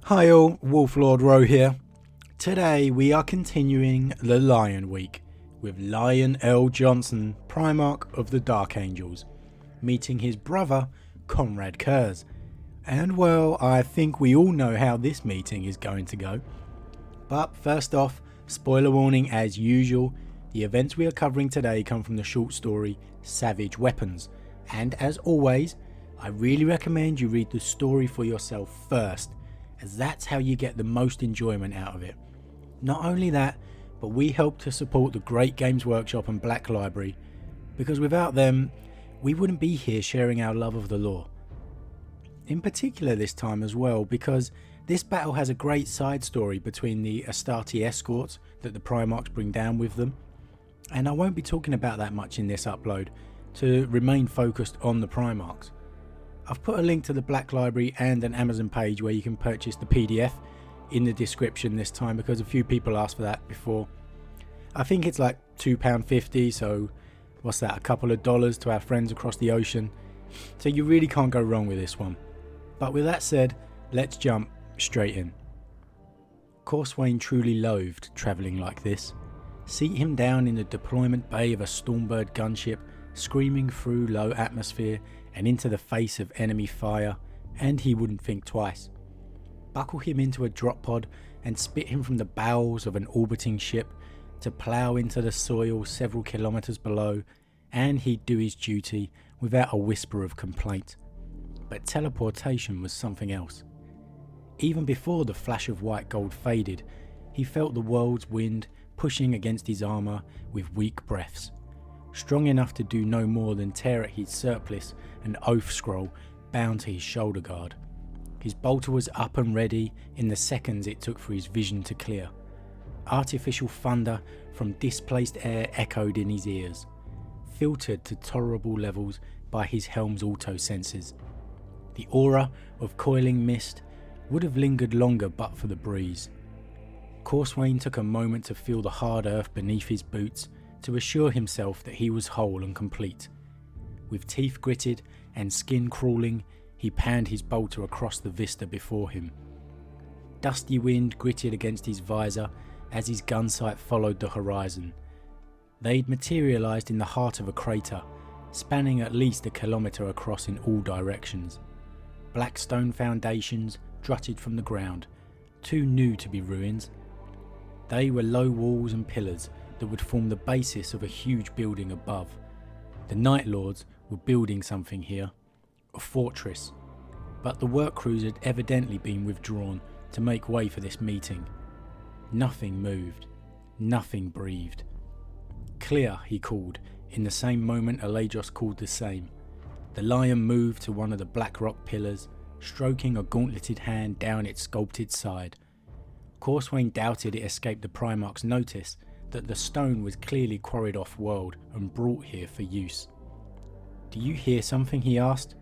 Hi all, Wolf Lord Rho here. Today we are continuing the Lion Week with Lion L. Johnson, Primarch of the Dark Angels, meeting his brother Konrad Curze. And well, I think we all know how this meeting is going to go. But first off, spoiler warning as usual, the events we are covering today come from the short story Savage Weapons. And as always, I really recommend you read the story for yourself first, as that's how you get the most enjoyment out of it. Not only that, but we help to support the Great Games Workshop and Black Library, because without them, we wouldn't be here sharing our love of the lore. In particular this time as well, because this battle has a great side story between the Astarte escorts that the Primarchs bring down with them, and I won't be talking about that much in this upload, to remain focused on the Primarchs. I've put a link to the Black Library and an Amazon page where you can purchase the PDF in the description this time, because a few people asked for that before. I think it's like £2.50, so what's that, a couple of dollars to our friends across the ocean. So you really can't go wrong with this one. But with that said, let's jump straight in. Corswain truly loathed travelling like this. Seat him down in the deployment bay of a Stormbird gunship, screaming through low atmosphere and into the face of enemy fire, and he wouldn't think twice. Buckle him into a drop pod and spit him from the bowels of an orbiting ship to plough into the soil several kilometres below, and he'd do his duty without a whisper of complaint. But teleportation was something else. Even before the flash of white gold faded, he felt the world's wind pushing against his armour with weak breaths, strong enough to do no more than tear at his surplice and oath scroll bound to his shoulder guard. His bolter was up and ready in the seconds it took for his vision to clear. Artificial thunder from displaced air echoed in his ears, filtered to tolerable levels by his helm's auto sensors. The aura of coiling mist would have lingered longer but for the breeze. Corswain took a moment to feel the hard earth beneath his boots to assure himself that he was whole and complete. With teeth gritted and skin crawling, he panned his bolter across the vista before him. Dusty wind gritted against his visor as his gun sight followed the horizon. They'd materialised in the heart of a crater, spanning at least a kilometre across in all directions. Black stone foundations jutted from the ground, too new to be ruins. They were low walls and pillars that would form the basis of a huge building above. The Night Lords were building something here, a fortress, but the work crews had evidently been withdrawn to make way for this meeting. Nothing moved, nothing breathed. Clear, he called. In the same moment Alejos called the same. The lion moved to one of the black rock pillars, stroking a gauntleted hand down its sculpted side. Corswain doubted it escaped the Primarch's notice that the stone was clearly quarried off-world and brought here for use. "Do you hear something?" he asked.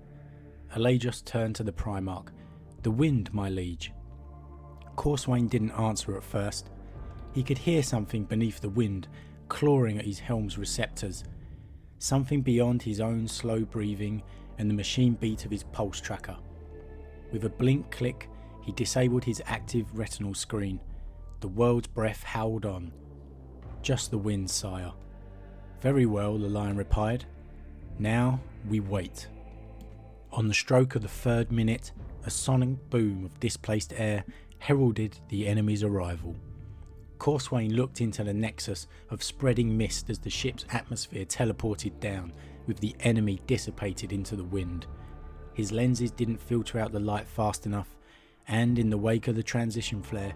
Alejos turned to the Primarch. "The wind, my liege." Corswain didn't answer at first. He could hear something beneath the wind, clawing at his helm's receptors. Something beyond his own slow breathing and the machine beat of his pulse tracker. With a blink click, he disabled his active retinal screen. The world's breath howled on. "Just the wind, sire." "Very well," the lion replied. "Now we wait." On the stroke of the third minute, a sonic boom of displaced air heralded the enemy's arrival. Corswain looked into the nexus of spreading mist as the ship's atmosphere teleported down, with the enemy dissipated into the wind. His lenses didn't filter out the light fast enough, and in the wake of the transition flare,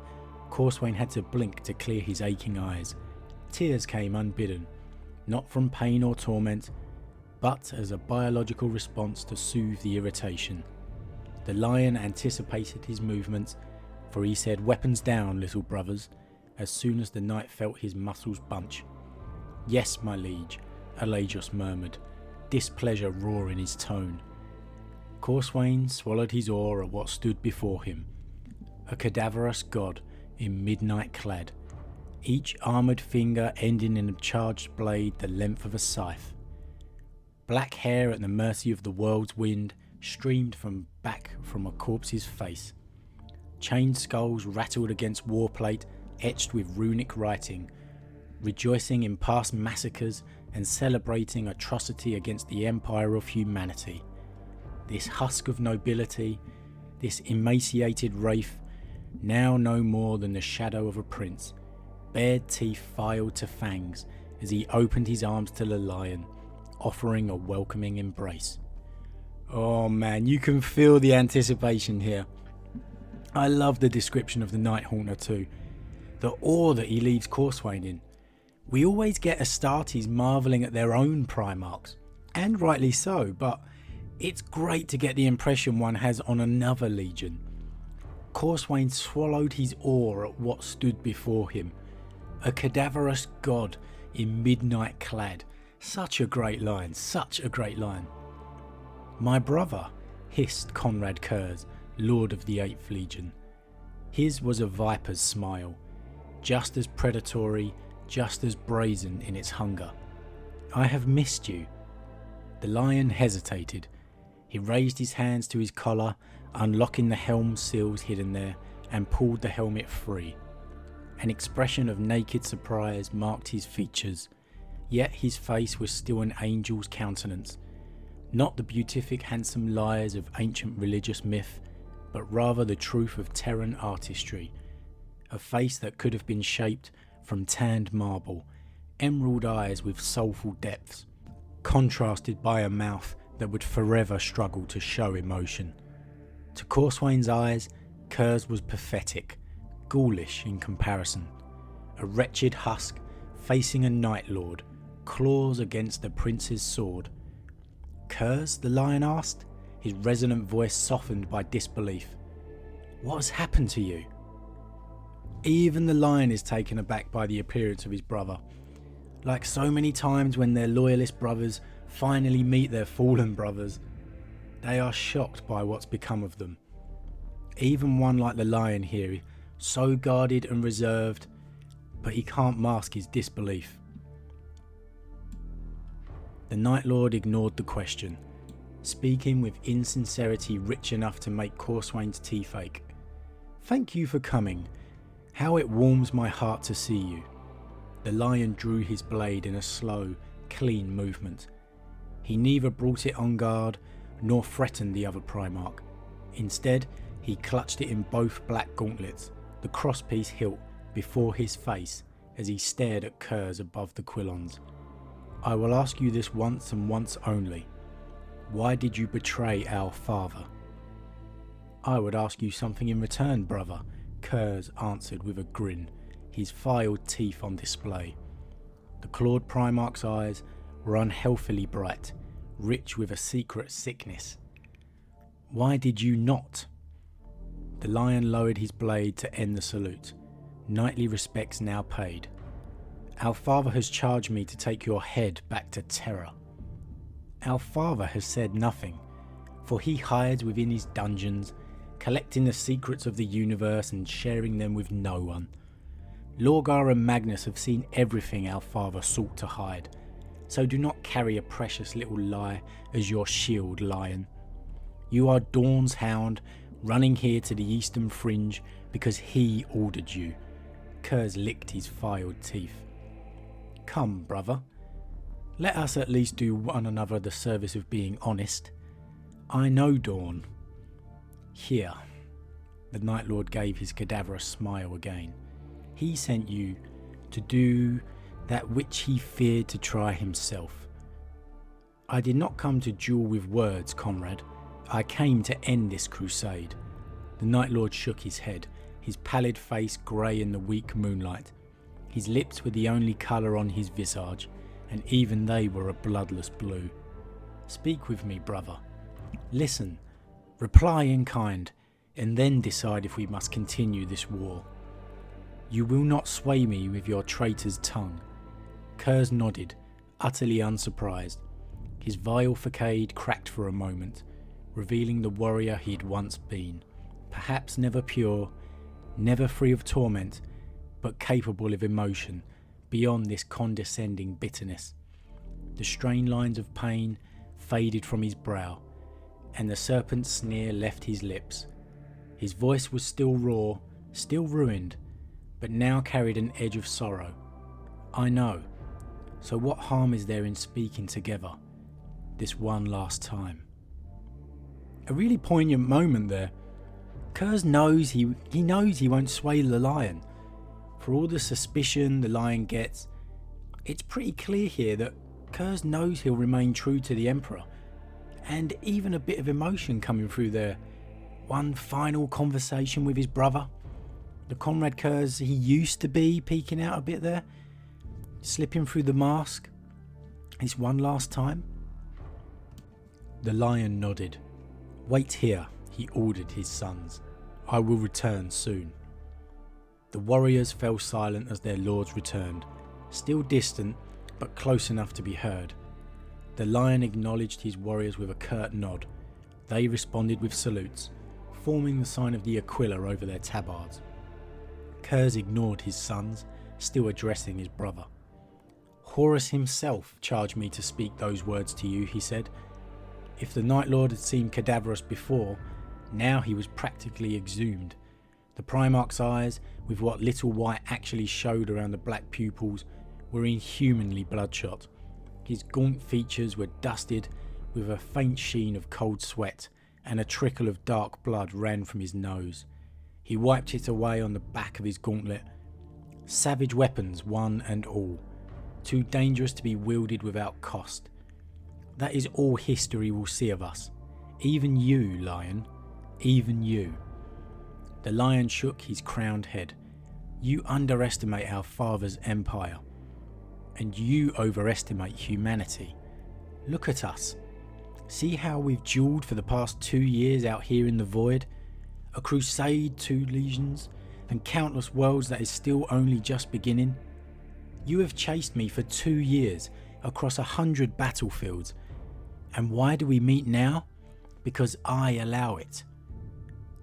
Corswain had to blink to clear his aching eyes. Tears came unbidden, not from pain or torment, but as a biological response to soothe the irritation. The lion anticipated his movements, for he said, "Weapons down, little brothers," as soon as the knight felt his muscles bunch. "Yes, my liege," Alejos murmured, displeasure raw in his tone. Corswain swallowed his awe at what stood before him. A cadaverous god in midnight clad, each armoured finger ending in a charged blade the length of a scythe. Black hair at the mercy of the world's wind streamed from back from a corpse's face. Chained skulls rattled against warplate etched with runic writing, rejoicing in past massacres and celebrating atrocity against the empire of humanity. This husk of nobility, this emaciated wraith, now no more than the shadow of a prince, bared teeth filed to fangs as he opened his arms to the lion, offering a welcoming embrace. Oh man, you can feel the anticipation here. I love the description of the Night Haunter too. The awe that he leaves Corswain in. We always get Astartes marvelling at their own Primarchs, and rightly so, but it's great to get the impression one has on another legion. Corswain swallowed his awe at what stood before him. A cadaverous god in midnight clad. Such a great line, such a great line. "My brother," hissed Konrad Curze, Lord of the 8th Legion. His was a viper's smile, just as predatory, just as brazen in its hunger. "I have missed you." The lion hesitated. He raised his hands to his collar, unlocking the helm seals hidden there, and pulled the helmet free. An expression of naked surprise marked his features, yet his face was still an angel's countenance, not the beatific handsome lies of ancient religious myth, but rather the truth of Terran artistry, a face that could have been shaped from tanned marble, emerald eyes with soulful depths, contrasted by a mouth that would forever struggle to show emotion. To Corswain's eyes, Curze was pathetic, ghoulish in comparison, a wretched husk facing a Night Lord, claws against the prince's sword. "Curze?" the lion asked, his resonant voice softened by disbelief. "What has happened to you?" Even the lion is taken aback by the appearance of his brother. Like so many times when their loyalist brothers finally meet their fallen brothers, they are shocked by what's become of them. Even one like the lion here, so guarded and reserved, but he can't mask his disbelief. The Night Lord ignored the question, speaking with insincerity rich enough to make Corswain's teeth ache. "Thank you for coming. How it warms my heart to see you." The lion drew his blade in a slow, clean movement. He neither brought it on guard nor threatened the other Primarch. Instead, he clutched it in both black gauntlets, the crosspiece hilt before his face as he stared at Curze above the quillons. "I will ask you this once and once only. Why did you betray our father?" "I would ask you something in return, brother," Curze answered with a grin, his filed teeth on display. The clawed Primarch's eyes were unhealthily bright, rich with a secret sickness. "Why did you not?" The lion lowered his blade to end the salute, knightly respects now paid. "Our father has charged me to take your head back to Terra." "Our father has said nothing, for he hides within his dungeons, collecting the secrets of the universe and sharing them with no one. Lorgar and Magnus have seen everything our father sought to hide, so do not carry a precious little lie as your shield, lion. You are Dawn's hound, running here to the eastern fringe because he ordered you." Curze licked his filed teeth. "Come, brother. Let us at least do one another the service of being honest. I know Dawn. Here." The Night Lord gave his cadaverous smile again. "He sent you to do that which he feared to try himself. I did not come to duel with words, comrade. I came to end this crusade." The Night Lord shook his head, his pallid face grey in the weak moonlight. His lips were the only colour on his visage, and even they were a bloodless blue. "Speak with me, brother. Listen, reply in kind, and then decide if we must continue this war. You will not sway me with your traitor's tongue." Curze nodded, utterly unsurprised. His vile facade cracked for a moment, revealing the warrior he had once been, perhaps never pure, never free of torment, but capable of emotion beyond this condescending bitterness. The strained lines of pain faded from his brow, and the serpent's sneer left his lips. His voice was still raw, still ruined, but now carried an edge of sorrow. I know. So what harm is there in speaking together, this one last time? A really poignant moment there. Curze knows he knows he won't sway the lion. For all the suspicion the lion gets, it's pretty clear here that Curze knows he'll remain true to the Emperor, and even a bit of emotion coming through there. One final conversation with his brother, the Konrad Curze he used to be, peeking out a bit there, slipping through the mask. This one last time. The lion nodded. "Wait here," he ordered his sons. "I will return soon." The warriors fell silent as their lords returned, still distant but close enough to be heard. The lion acknowledged his warriors with a curt nod. They responded with salutes, forming the sign of the Aquila over their tabards. Curze ignored his sons, still addressing his brother. "Horus himself charged me to speak those words to you," he said. If the Night Lord had seemed cadaverous before, now he was practically exhumed. The Primarch's eyes, with what little white actually showed around the black pupils, were inhumanly bloodshot. His gaunt features were dusted with a faint sheen of cold sweat, and a trickle of dark blood ran from his nose. He wiped it away on the back of his gauntlet. Savage weapons, one and all, too dangerous to be wielded without cost. That is all history will see of us. Even you, lion. Even you. The lion shook his crowned head. You underestimate our father's empire. And you overestimate humanity. Look at us. See how we've duelled for the past 2 years out here in the void? A crusade, 2 legions, and countless worlds that is still only just beginning. You have chased me for 2 years across 100 battlefields. And why do we meet now? Because I allow it.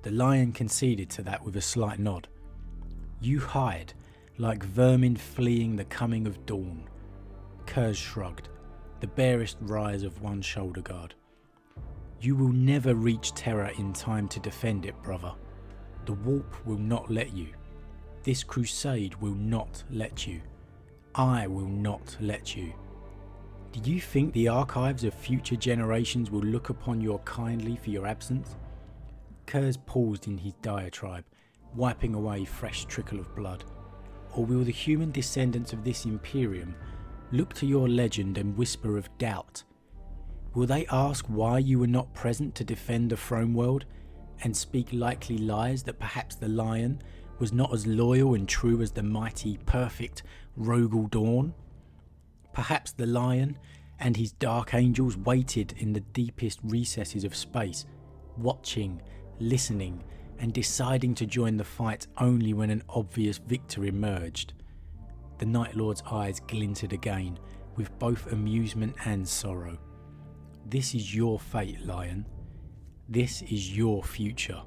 The lion conceded to that with a slight nod. You hide, like vermin fleeing the coming of dawn. Curze shrugged, the barest rise of one shoulder guard. You will never reach Terra in time to defend it, brother. The warp will not let you. This crusade will not let you. I will not let you. Do you think the archives of future generations will look upon you kindly for your absence? Curze paused in his diatribe, wiping away fresh trickle of blood. Or will the human descendants of this Imperium look to your legend and whisper of doubt? Will they ask why you were not present to defend the throne world, and speak likely lies that perhaps the lion was not as loyal and true as the mighty, perfect Rogal Dawn? Perhaps the lion and his dark angels waited in the deepest recesses of space, watching, listening, and deciding to join the fight only when an obvious victor emerged. The Night Lord's eyes glinted again, with both amusement and sorrow. This is your fate, lion. This is your future.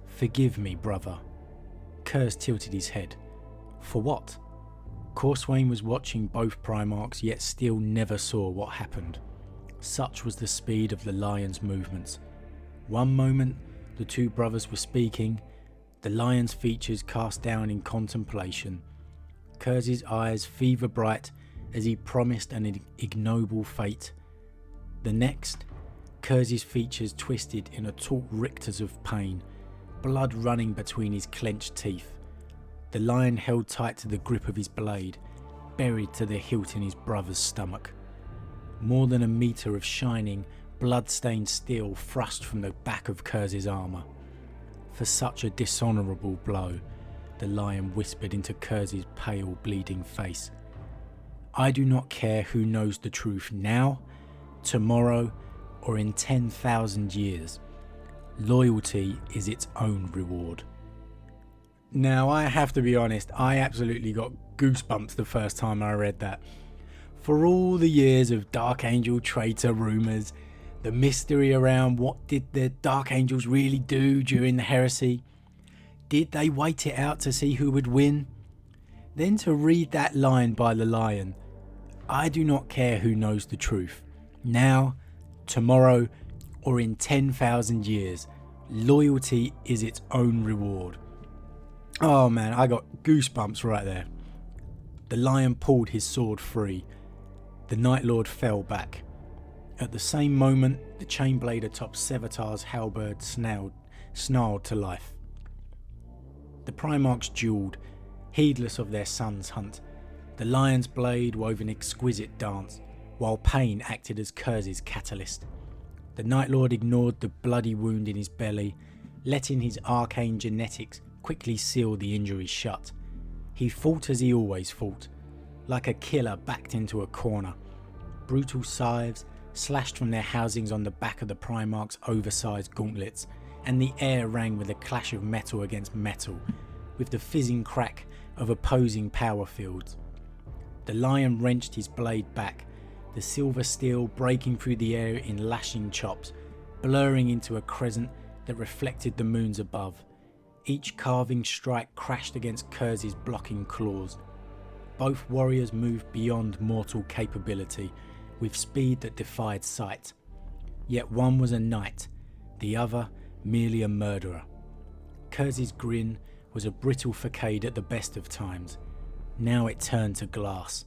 Forgive me, brother. Curze tilted his head. For what? Corswain was watching both Primarchs, yet still never saw what happened. Such was the speed of the lion's movements. One moment, the two brothers were speaking, the lion's features cast down in contemplation. Curze's eyes fever bright as he promised an ignoble fate. The next, Curze's features twisted in a taut rictus of pain, blood running between his clenched teeth. The lion held tight to the grip of his blade, buried to the hilt in his brother's stomach. More than a metre of shining, blood-stained steel thrust from the back of Curze's armour. For such a dishonourable blow, the lion whispered into Curze's pale, bleeding face. I do not care who knows the truth now, tomorrow, or in 10,000 years. Loyalty is its own reward. Now, I have to be honest, I absolutely got goosebumps the first time I read that. For all the years of Dark Angel traitor rumours, the mystery around what did the Dark Angels really do during the heresy, did they wait it out to see who would win? Then to read that line by the lion, I do not care who knows the truth, now, tomorrow, or in 10,000 years, Loyalty is its own reward. Oh man, I got goosebumps right there. The lion pulled his sword free. The Night Lord fell back. At the same moment, the chain blade atop Sevatar's halberd snarled to life. The Primarchs duelled, heedless of their son's hunt. The lion's blade wove an exquisite dance, while pain acted as Curze's catalyst. The Night Lord ignored the bloody wound in his belly, letting his arcane genetics quickly seal the injury shut. He fought as he always fought, like a killer backed into a corner. Brutal scythes slashed from their housings on the back of the Primarch's oversized gauntlets, and the air rang with a clash of metal against metal, with the fizzing crack of opposing power fields. The lion wrenched his blade back, the silver steel breaking through the air in lashing chops, blurring into a crescent that reflected the moons above. Each carving strike crashed against Curze's blocking claws. Both warriors moved beyond mortal capability, with speed that defied sight. Yet one was a knight, the other merely a murderer. Curze's grin was a brittle facade at the best of times. Now it turned to glass.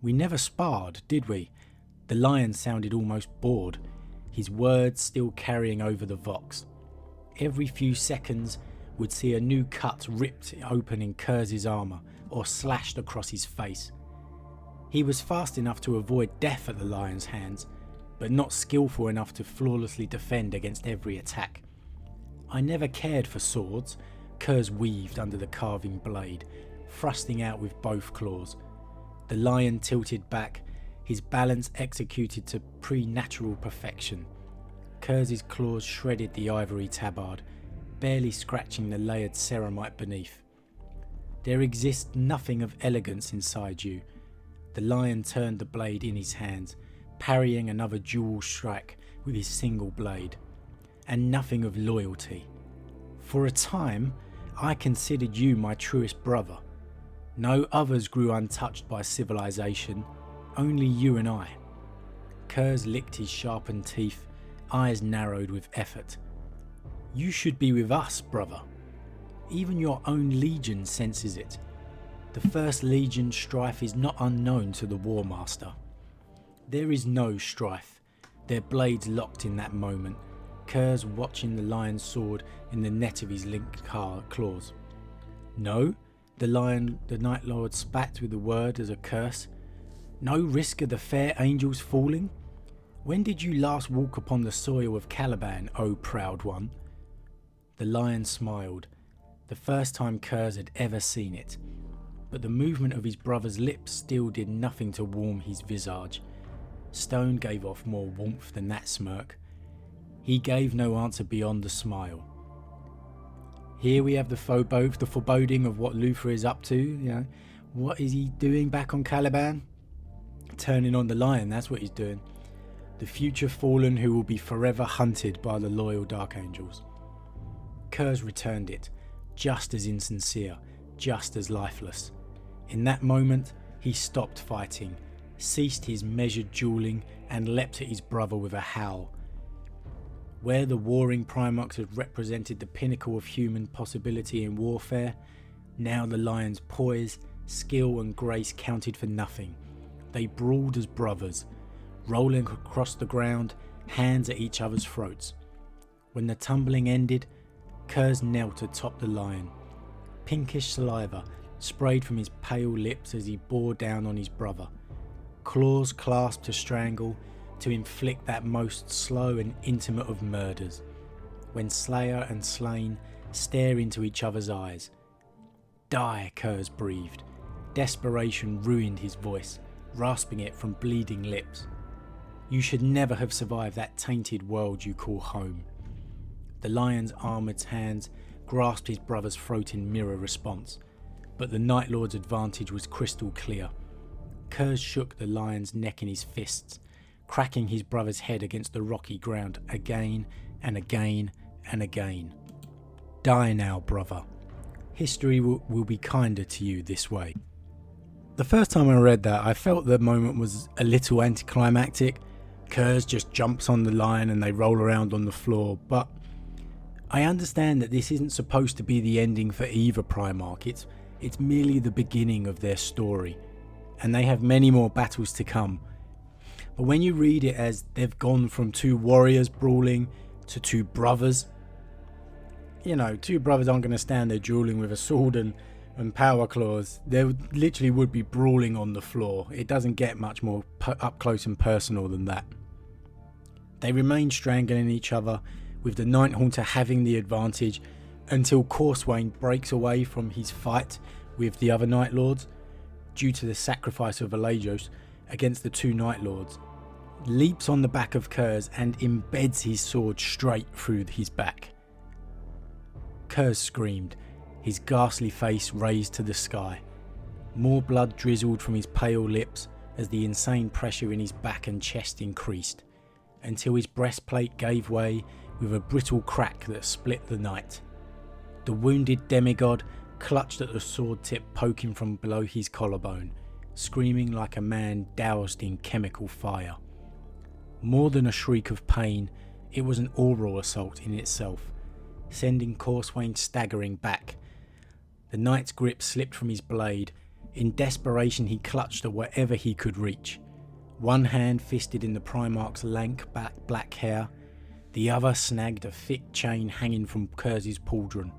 We never sparred, did we? The lion sounded almost bored, his words still carrying over the vox. Every few seconds would see a new cut ripped open in Curze's armour or slashed across his face. He was fast enough to avoid death at the lion's hands, but not skillful enough to flawlessly defend against every attack. I never cared for swords. Curze weaved under the carving blade, thrusting out with both claws. The lion tilted back, his balance executed to preternatural perfection. Curze's claws shredded the ivory tabard, barely scratching the layered ceramite beneath. There exists nothing of elegance inside you. The lion turned the blade in his hands, parrying another dual strike with his single blade. And nothing of loyalty. For a time, I considered you my truest brother. No others grew untouched by civilization, only you and I. Curze licked his sharpened teeth, eyes narrowed with effort. You should be with us, brother. Even your own legion senses it. The First Legion strife is not unknown to the War Master. There is no strife, their blades locked in that moment, Curze watching the lion's sword in the net of his linked claws. No, the Night Lord spat with the word as a curse. No risk of the fair angels falling? When did you last walk upon the soil of Caliban, O proud one? The lion smiled, the first time Curze had ever seen it. But the movement of his brother's lips still did nothing to warm his visage. Stone gave off more warmth than that smirk. He gave no answer beyond the smile. Here we have the foreboding of what Luther is up to. What is he doing back on Caliban? Turning on the lion, that's what he's doing. The future fallen who will be forever hunted by the loyal Dark Angels. Curze returned it, just as insincere, just as lifeless. In that moment, he stopped fighting, ceased his measured duelling, and leapt at his brother with a howl. Where the warring Primarchs had represented the pinnacle of human possibility in warfare, now the lion's poise, skill and grace counted for nothing. They brawled as brothers, rolling across the ground, hands at each other's throats. When the tumbling ended, Curze knelt atop the lion. Pinkish saliva sprayed from his pale lips as he bore down on his brother. Claws clasped to strangle, to inflict that most slow and intimate of murders, when slayer and slain stare into each other's eyes. Die, Curze breathed. Desperation ruined his voice, rasping it from bleeding lips. You should never have survived that tainted world you call home. The lion's armoured hands grasped his brother's throat in mirror response, but the Night Lord's advantage was crystal clear. Curze shook the lion's neck in his fists, cracking his brother's head against the rocky ground again and again and again. Die now, brother. History will be kinder to you this way. The first time I read that, I felt the moment was a little anticlimactic. Curze just jumps on the lion and they roll around on the floor, but I understand that this isn't supposed to be the ending for either Primarch, it's merely the beginning of their story, and they have many more battles to come. But when you read it as they've gone from two warriors brawling to two brothers, you know, two brothers aren't going to stand there dueling with a sword and power claws. They literally would be brawling on the floor. It doesn't get much more up close and personal than that. They remain strangling each other, with the Night Haunter having the advantage until Corswain breaks away from his fight with the other Night Lords due to the sacrifice of Alejos against the two Night Lords, leaps on the back of Curze and embeds his sword straight through his back. Curze screamed, his ghastly face raised to the sky. More blood drizzled from his pale lips as the insane pressure in his back and chest increased, until his breastplate gave way with a brittle crack that split the night. The wounded demigod clutched at the sword tip poking from below his collarbone, screaming like a man doused in chemical fire. More than a shriek of pain, it was an oral assault in itself, sending Corswain staggering back. The knight's grip slipped from his blade. In desperation he clutched at whatever he could reach. One hand fisted in the Primarch's lank black hair, the other snagged a thick chain hanging from Curze's pauldron.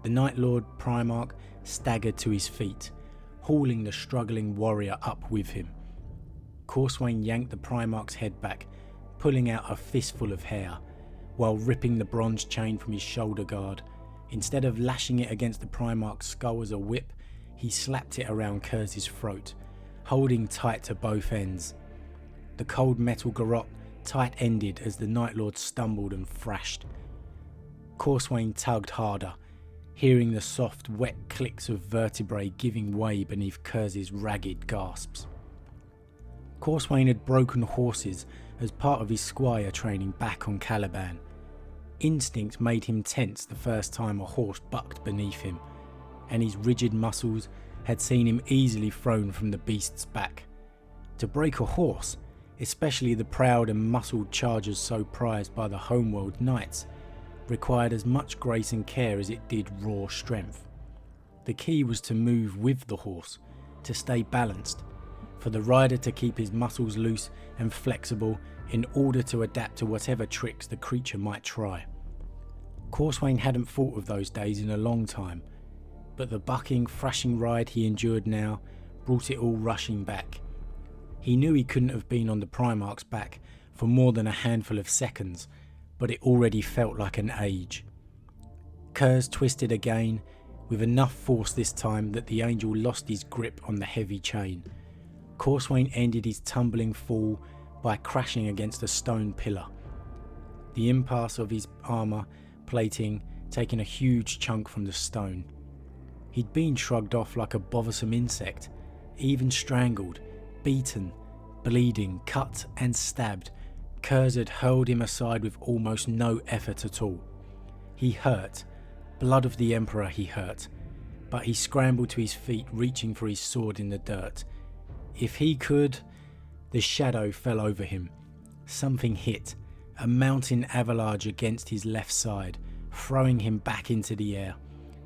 The Night Lord Primarch staggered to his feet, hauling the struggling warrior up with him. Corswain yanked the Primarch's head back, pulling out a fistful of hair, while ripping the bronze chain from his shoulder guard. Instead of lashing it against the Primarch's skull as a whip, he slapped it around Curze's throat, holding tight to both ends. The cold metal garrote tight-ended as the Night Lord stumbled and thrashed. Corswain tugged harder, hearing the soft, wet clicks of vertebrae giving way beneath Curze's ragged gasps. Corswain had broken horses as part of his squire training back on Caliban. Instinct made him tense the first time a horse bucked beneath him, and his rigid muscles had seen him easily thrown from the beast's back. To break a horse, especially the proud and muscled chargers so prized by the homeworld knights, required as much grace and care as it did raw strength. The key was to move with the horse, to stay balanced, for the rider to keep his muscles loose and flexible in order to adapt to whatever tricks the creature might try. Corswain hadn't thought of those days in a long time, but the bucking, thrashing ride he endured now brought it all rushing back. He knew he couldn't have been on the Primarch's back for more than a handful of seconds, but it already felt like an age. Curze twisted again, with enough force this time that the angel lost his grip on the heavy chain. Corswain ended his tumbling fall by crashing against a stone pillar, the impasse of his armour plating taking a huge chunk from the stone. He'd been shrugged off like a bothersome insect, even strangled, beaten, bleeding, cut and stabbed. Curze had hurled him aside with almost no effort at all. He hurt, blood of the Emperor he hurt, but he scrambled to his feet, reaching for his sword in the dirt. If he could... The shadow fell over him. Something hit, a mountain avalanche against his left side, throwing him back into the air.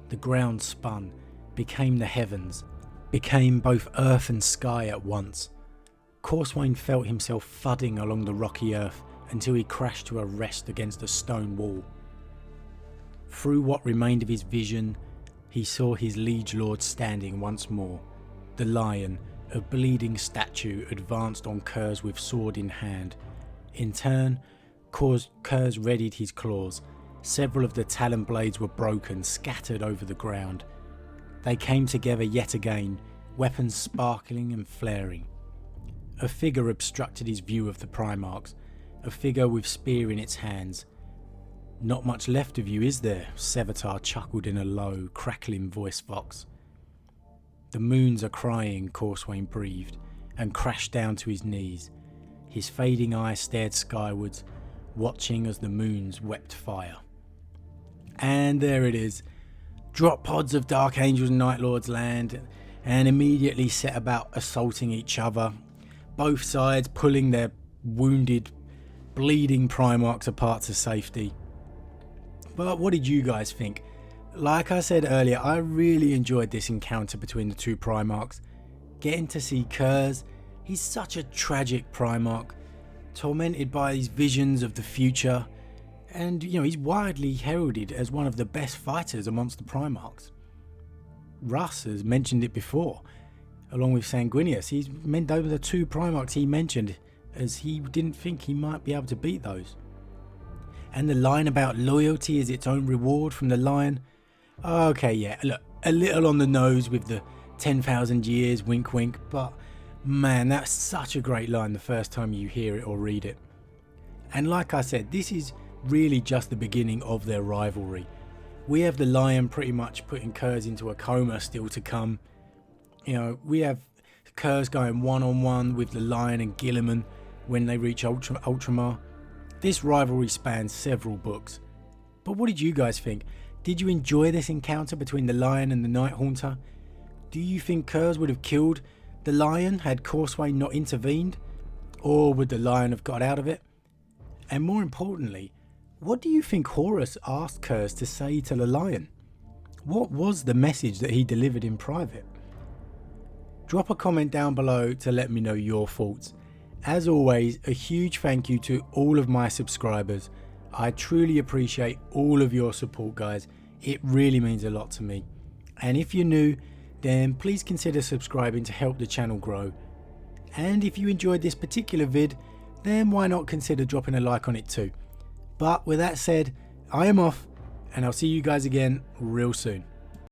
The ground spun, became the heavens, became both earth and sky at once. Corswain felt himself thudding along the rocky earth until he crashed to a rest against a stone wall. Through what remained of his vision, he saw his liege lord standing once more. The lion, a bleeding statue, advanced on Curze with sword in hand. In turn, Curze readied his claws. Several of the talon blades were broken, scattered over the ground. They came together yet again, weapons sparkling and flaring. A figure obstructed his view of the Primarchs, a figure with spear in its hands. "Not much left of you, is there?" Sevatar chuckled in a low, crackling voice box. "The moons are crying," Corswain breathed, and crashed down to his knees. His fading eyes stared skywards, watching as the moons wept fire. And there it is. Drop pods of Dark Angels and Night Lords land, and immediately set about assaulting each other, both sides pulling their wounded, bleeding Primarchs apart to safety. But what did you guys think? Like I said earlier, I really enjoyed this encounter between the two Primarchs. Getting to see Curze, he's such a tragic Primarch, tormented by these visions of the future, and he's widely heralded as one of the best fighters amongst the Primarchs. Russ has mentioned it before, along with Sanguinius. He's meant over the two Primarchs he mentioned, as he didn't think he might be able to beat those. And the line about loyalty is its own reward from the Lion. Okay, yeah, look, a little on the nose with the 10,000 years, wink wink, but man, that's such a great line the first time you hear it or read it. And like I said, this is really just the beginning of their rivalry. We have the Lion pretty much putting Curze into a coma still to come. We have Curze going one-on-one with the Lion and Guilliman when they reach Ultramar. This rivalry spans several books. But what did you guys think? Did you enjoy this encounter between the Lion and the Night Haunter? Do you think Curze would have killed the Lion had Courseway not intervened? Or would the Lion have got out of it? And more importantly, what do you think Horus asked Curze to say to the Lion? What was the message that he delivered in private? Drop a comment down below to let me know your thoughts. As always, a huge thank you to all of my subscribers. I truly appreciate all of your support, guys. It really means a lot to me. And if you're new, then please consider subscribing to help the channel grow. And if you enjoyed this particular vid, then why not consider dropping a like on it too. But with that said, I am off, and I'll see you guys again real soon.